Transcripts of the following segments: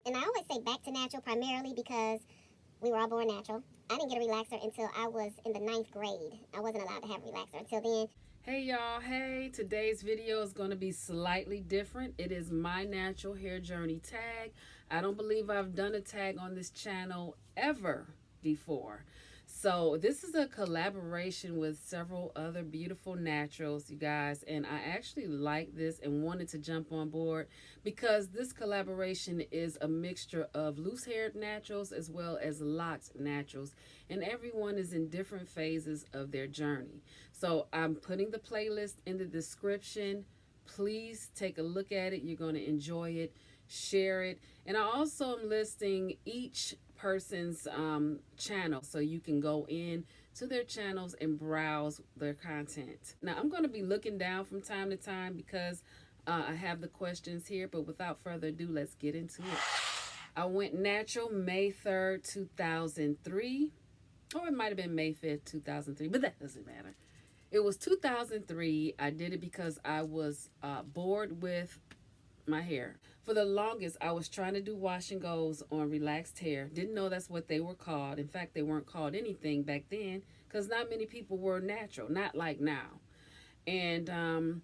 And I always say back to natural primarily because we were all born natural. I didn't get a relaxer until I was in the ninth grade. I wasn't allowed to have a relaxer until then. Hey y'all, hey, today's video is going to be slightly different. It is my natural hair journey tag. I don't believe I've done a tag on this channel ever before. So this is a collaboration with several other beautiful naturals, you guys, and I actually like this and wanted to jump on board because this collaboration is a mixture of loose-haired naturals as well as locked naturals, and everyone is in different phases of their journey. So I'm putting the playlist in the description. Please take a look at it. You're going to enjoy it. Share it. And I also am listing each person's channel so you can go in to their channels and browse their content. Now I'm going to be looking down from time to time because I have the questions here, but without further ado, let's get into it. I went natural May 3rd, 2003, or it might have been May 5th, 2003, but that doesn't matter. It was 2003. I did it because I was bored with my hair. For the longest, I was trying to do wash and goes on relaxed hair. Didn't know that's what they were called. In fact, they weren't called anything back then because not many people were natural, not like now. And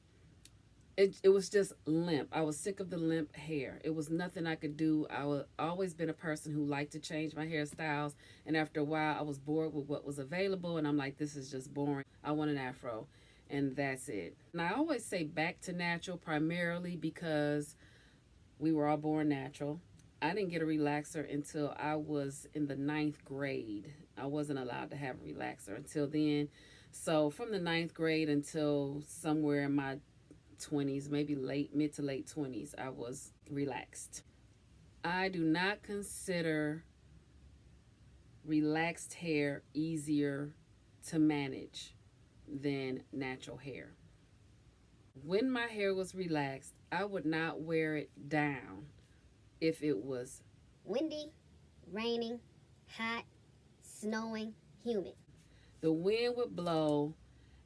it was just limp. I was sick of the limp hair. It was nothing I could do. I was always been a person who liked to change my hairstyles, and after a while I was bored with what was available, and I'm like, this is just boring. I want an afro, and that's it. And I always say back to natural primarily because we were all born natural. I didn't get a relaxer until I was in the ninth grade. I wasn't allowed to have a relaxer until then. So from the ninth grade until somewhere in my 20s, maybe mid to late 20s, I was relaxed. I do not consider relaxed hair easier to manage than natural hair. When my hair was relaxed, I would not wear it down if it was Windy, raining, hot, snowing, humid. the wind would blow,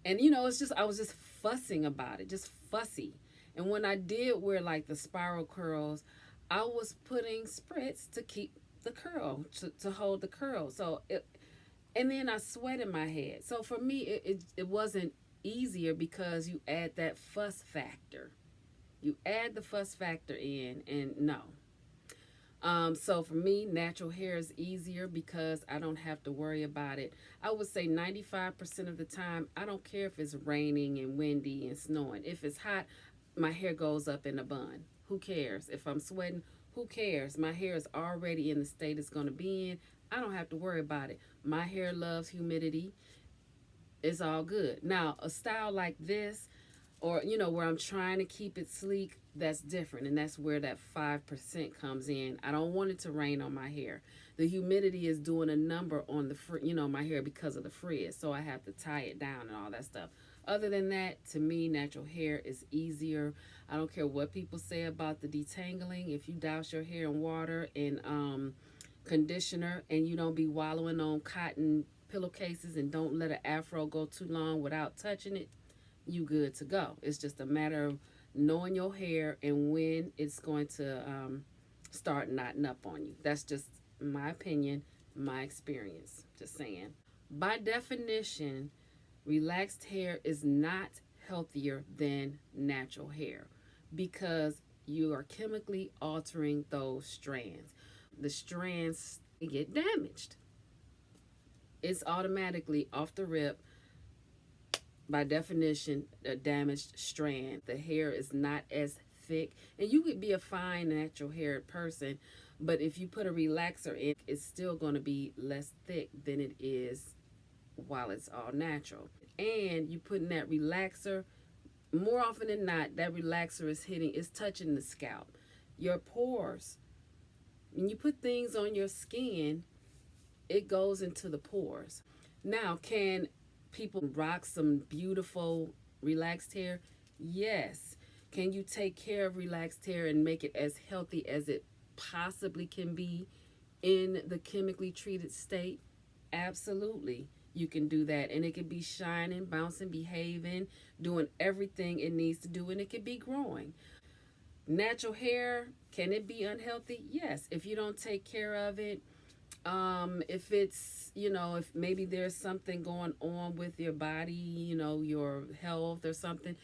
and it's just I was just fussing about it, just fussy. And when I did wear like the spiral curls, I was putting spritz to keep the curl, to hold the curl. And then I sweat in my head. So for me, it wasn't easier because you add that fuss factor. You add the fuss factor in, and no. So for me, natural hair is easier because I don't have to worry about it. I would say 95% of the time, I don't care if it's raining and windy and snowing. If it's hot, my hair goes up in a bun. Who cares? If I'm sweating, who cares? My hair is already in the state it's going to be in. I don't have to worry about it. My hair loves humidity. It's all good. Now, a style like this, or where I'm trying to keep it sleek, that's different, and that's where that 5% comes in. I don't want it to rain on my hair. The humidity is doing a number on my hair because of the frizz, so I have to tie it down and all that stuff. Other than that, to me, natural hair is easier. I don't care what people say about the detangling. If you douse your hair in water and conditioner and you don't be wallowing on cotton pillowcases and don't let an afro go too long without touching it, you good to go. It's just a matter of knowing your hair and when it's going to start knotting up on you. That's just my opinion, my experience. Just saying. By definition, relaxed hair is not healthier than natural hair because you are chemically altering those strands. The strands get damaged. It's automatically off the rip, by definition, a damaged strand. The hair is not as thick, and you could be a fine natural haired person, but if you put a relaxer in, it's still going to be less thick than it is while it's all natural. And you put in that relaxer, more often than not, that relaxer is touching the scalp, your pores. When you put things on your skin, it goes into the pores. Now, can people rock some beautiful relaxed hair? Yes. Can you take care of relaxed hair and make it as healthy as it possibly can be in the chemically treated state? Absolutely. You can do that, and it can be shining, bouncing, behaving, doing everything it needs to do, and it could be growing. Natural hair, can it be unhealthy? Yes, if you don't take care of it. If it's, if maybe there's something going on with your body, your health or something.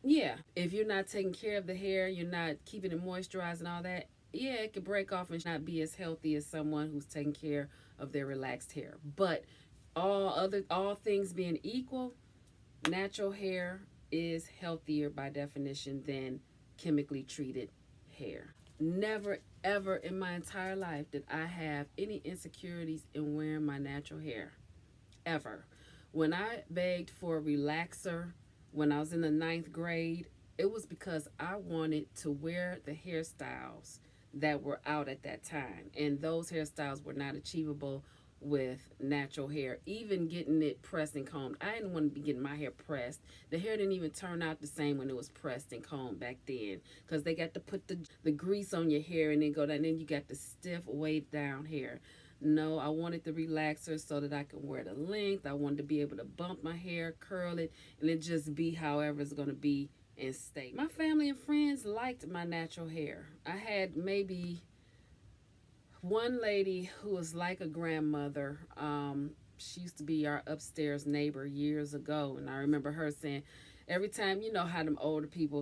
Yeah, if you're not taking care of the hair, you're not keeping it moisturized and all that, yeah, it could break off and not be as healthy as someone who's taking care of their relaxed hair. But all things being equal, natural hair is healthier by definition than chemically treated hair. Never ever in my entire life did I have any insecurities in wearing my natural hair. Ever. When I begged for a relaxer when I was in the ninth grade, it was because I wanted to wear the hairstyles that were out at that time. And those hairstyles were not achievable with natural hair. Even getting it pressed and combed. I didn't want to be getting my hair pressed. The hair didn't even turn out the same when it was pressed and combed back then. Because they got to put the grease on your hair and then go down. And then you got the stiff, waved down hair. No, I wanted the relaxer so that I could wear the length. I wanted to be able to bump my hair, curl it, and it just be however it's going to be and stay. My family and friends liked my natural hair. I had maybe one lady who was like a grandmother. She used to be our upstairs neighbor years ago, and I remember her saying, every time, how them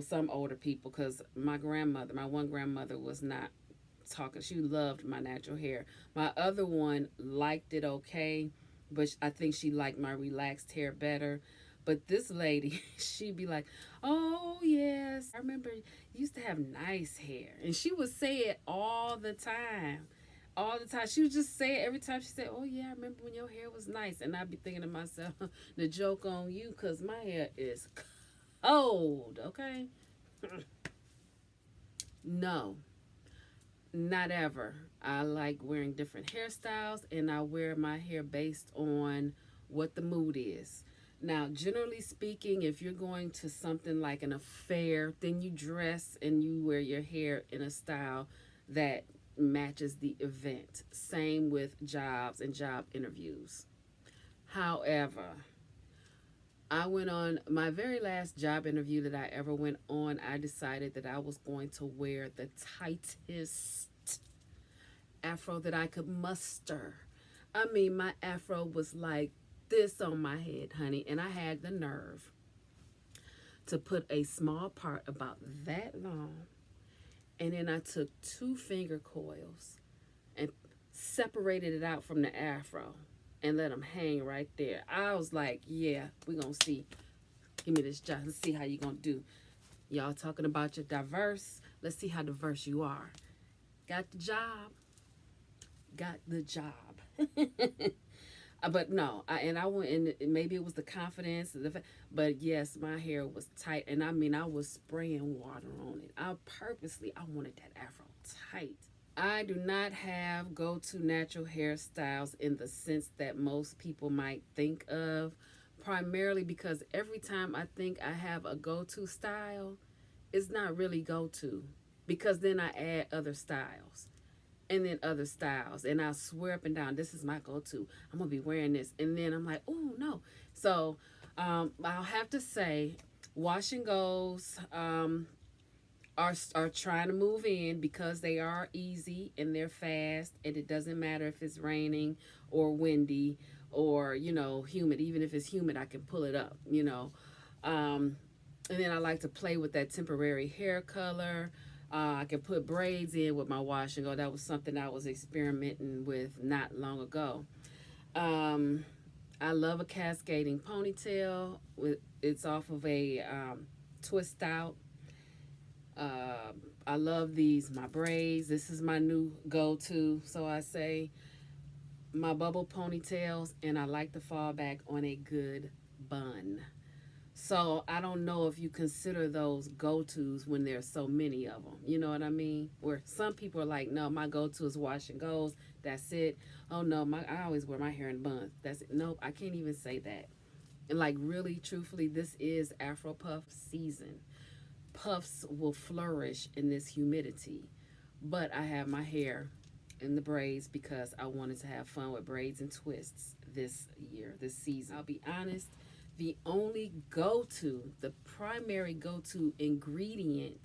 some older people, because my one grandmother was not talking. She loved my natural hair. My other one liked it okay, but I think she liked my relaxed hair better. But this lady, she'd be like, "Oh yes, I remember you used to have nice hair," and she would say it all the time. All the time. She would just say it every time she said, "Oh yeah, I remember when your hair was nice." And I'd be thinking to myself, the joke on you, because my hair is cold, okay? No, not ever. I like wearing different hairstyles, and I wear my hair based on what the mood is. Now, generally speaking, if you're going to something like an affair, then you dress and you wear your hair in a style that matches the event. Same with jobs and job interviews. However, I went on my very last job interview that I ever went on. I decided that I was going to wear the tightest afro that I could muster. I mean, my afro was like this on my head, honey, and I had the nerve to put a small part about that long, and then I took two finger coils and separated it out from the afro and let them hang right there. I was like, yeah, we're going to see. Give me this job. Let's see how you going to do. Y'all talking about your diverse. Let's see how diverse you are. Got the job. Got the job. But no, I went in. Maybe it was the confidence, but yes, my hair was tight, and I mean, I was spraying water on it. I wanted that afro tight. I do not have go-to natural hairstyles in the sense that most people might think of, primarily because every time I think I have a go-to style, it's not really go-to, because then I add other styles and then other styles, and I swear up and down, this is my go-to. I'm gonna be wearing this, and then I'm like, oh no. So I'll have to say, wash and goes are trying to move in because they are easy and they're fast, and it doesn't matter if it's raining or windy or humid. Even if it's humid, I can pull it up. And then I like to play with that temporary hair color. I can put braids in with my wash and go. That was something I was experimenting with not long ago. I love a cascading ponytail. It's off of a twist out. I love my braids. This is my new go-to. So I say my bubble ponytails, and I like to fall back on a good bun. So I don't know if you consider those go-tos when there's so many of them. You know what I mean? Where some people are like, no, my go-to is wash and goes. That's it. Oh no, I always wear my hair in buns. That's it. Nope, I can't even say that. And like really, truthfully, this is Afro puff season. Puffs will flourish in this humidity, but I have my hair in the braids because I wanted to have fun with braids and twists this season. I'll be honest. The primary go-to ingredient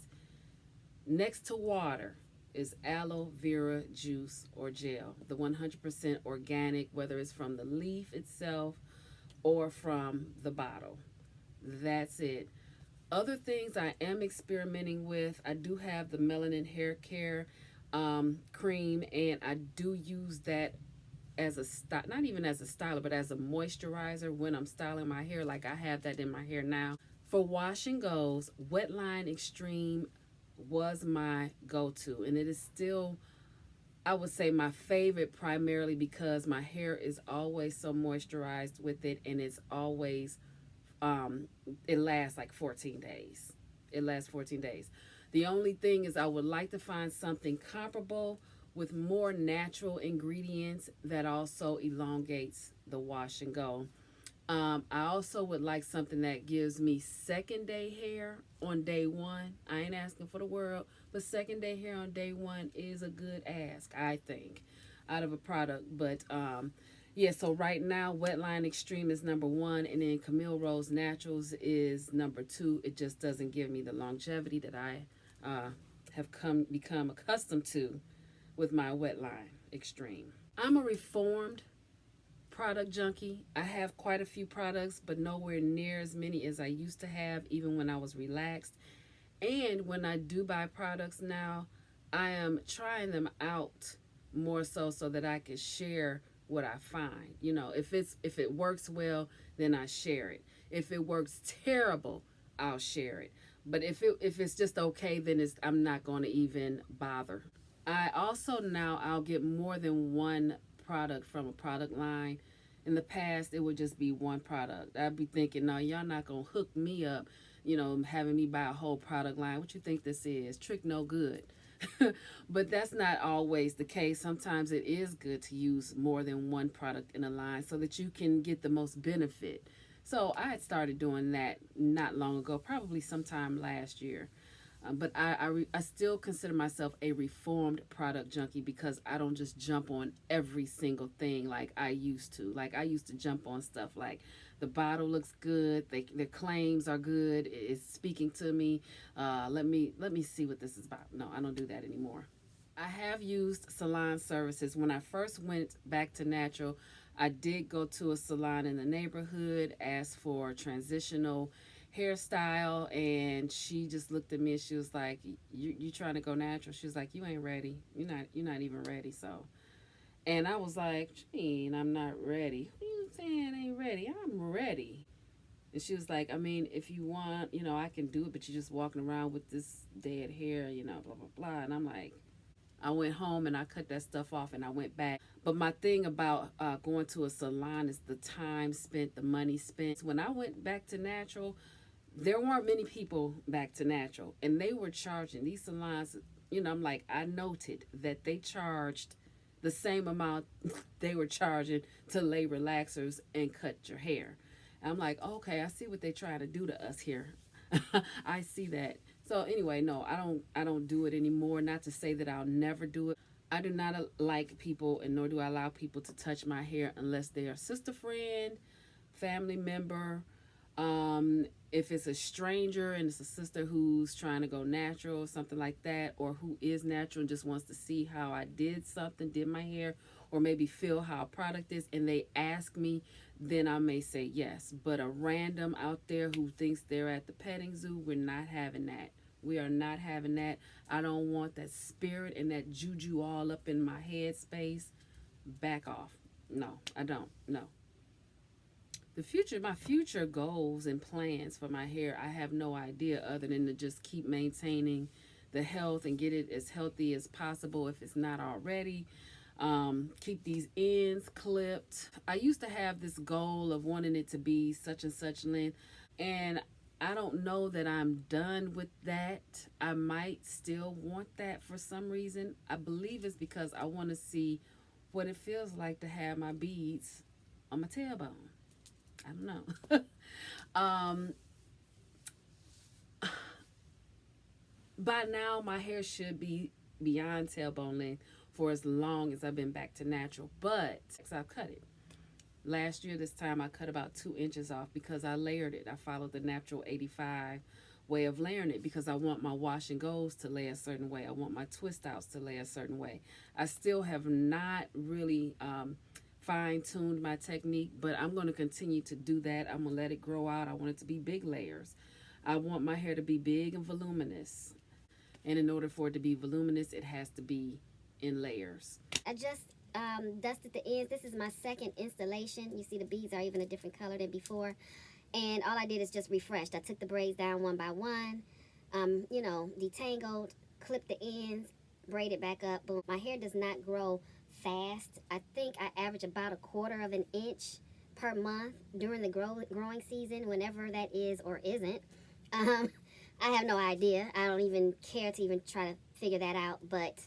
Next to water is aloe vera juice or gel, the 100% organic, whether it's from the leaf itself or from the bottle. That's it. Other things I am experimenting with, I do have the melanin hair care cream, and I do use that as a not even as a styler, but as a moisturizer when I'm styling my hair. Like I have that in my hair now. For wash and goes, Wetline Extreme was my go-to, and it is still, I would say, my favorite, primarily because my hair is always so moisturized with it, and it's always um it lasts like 14 days. It lasts 14 days. The only thing is I would like to find something comparable with more natural ingredients that also elongates the wash and go. I also would like something that gives me second day hair on day one. I ain't asking for the world, but second day hair on day one is a good ask, I think, out of a product. But yeah, so right now, Wetline Extreme is number one, and then Camille Rose Naturals is number two. It just doesn't give me the longevity that I have become accustomed to with my Wetline Extreme. I'm a reformed product junkie. I have quite a few products, but nowhere near as many as I used to have, even when I was relaxed. And when I do buy products now, I am trying them out more so that I can share what I find. You know, if it works well, then I share it. If it works terrible, I'll share it. But if it's just okay, then I'm not going to even bother. I also now I'll get more than one product from a product line. In the past, it would just be one product. I'd be thinking, no, y'all not gonna hook me up, having me buy a whole product line. What you think this is? Trick no good. But that's not always the case. Sometimes it is good to use more than one product in a line so that you can get the most benefit. So I had started doing that not long ago, probably sometime last year. But I still consider myself a reformed product junkie because I don't just jump on every single thing like I used to. Like I used to jump on stuff like the bottle looks good, the claims are good, it's speaking to me. Let me see what this is about. No, I don't do that anymore. I have used Salon Services. When I first went back to natural, I did go to a salon in the neighborhood, asked for transitional hairstyle, and she just looked at me and she was like, you trying to go natural? She was like, you ain't ready. You're not even ready. So, and I was like, Gene, I'm not ready. What are you saying ain't ready? I'm ready. And she was like, I mean, if you want, I can do it, but you're just walking around with this dead hair, blah blah blah. And I'm like, I went home and I cut that stuff off and I went back. But my thing about going to a salon is the time spent, the money spent. When I went back to natural, there weren't many people back to natural, and they were charging these salons. I'm like, I noted that they charged the same amount they were charging to lay relaxers and cut your hair. I'm like, okay, I see what they're trying to do to us here. I see that. So anyway, no, I don't do it anymore. Not to say that I'll never do it. I do not like people, and nor do I allow people to touch my hair unless they are sister friend, family member. If it's a stranger and it's a sister who's trying to go natural or something like that, or who is natural and just wants to see how I did my hair, or maybe feel how a product is, and they ask me, then I may say yes. But a random out there who thinks they're at the petting zoo, we're not having that. We are not having that. I don't want that spirit and that juju all up in my head space. Back off. No, I don't. No. My future goals and plans for my hair, I have no idea other than to just keep maintaining the health and get it as healthy as possible if it's not already. Keep these ends clipped. I used to have this goal of wanting it to be such and such length, and I don't know that I'm done with that. I might still want that for some reason. I believe it's because I want to see what it feels like to have my beads on my tailbone. I don't know. By now, my hair should be beyond tailbone length for as long as I've been back to natural, but I've cut it. Last year, this time, I cut about 2 inches off because I layered it. I followed the natural 85 way of layering it because I want my wash and goes to lay a certain way. I want my twist outs to lay a certain way. I still have not really fine tuned my technique, but I'm going to continue to do that. I'm going to let it grow out. I want it to be big layers. I want my hair to be big and voluminous. And in order for it to be voluminous, it has to be in layers. I just dusted the ends. This is my second installation. You see the beads are even a different color than before. And all I did is just refreshed. I took the braids down one by one, you know, detangled, clipped the ends, braided back up. Boom. My hair does not grow fast. I think I average about 1/4 of an inch per month during the growing season, whenever that is or isn't. I have no idea. I don't even care to even try to figure that out, but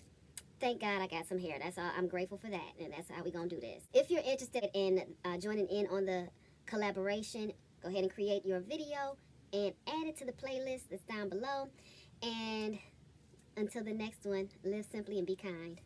thank God I got some hair. That's all. I'm grateful for that, and that's how we're going to do this. If you're interested in joining in on the collaboration, go ahead and create your video and add it to the playlist that's down below. And until the next one, live simply and be kind.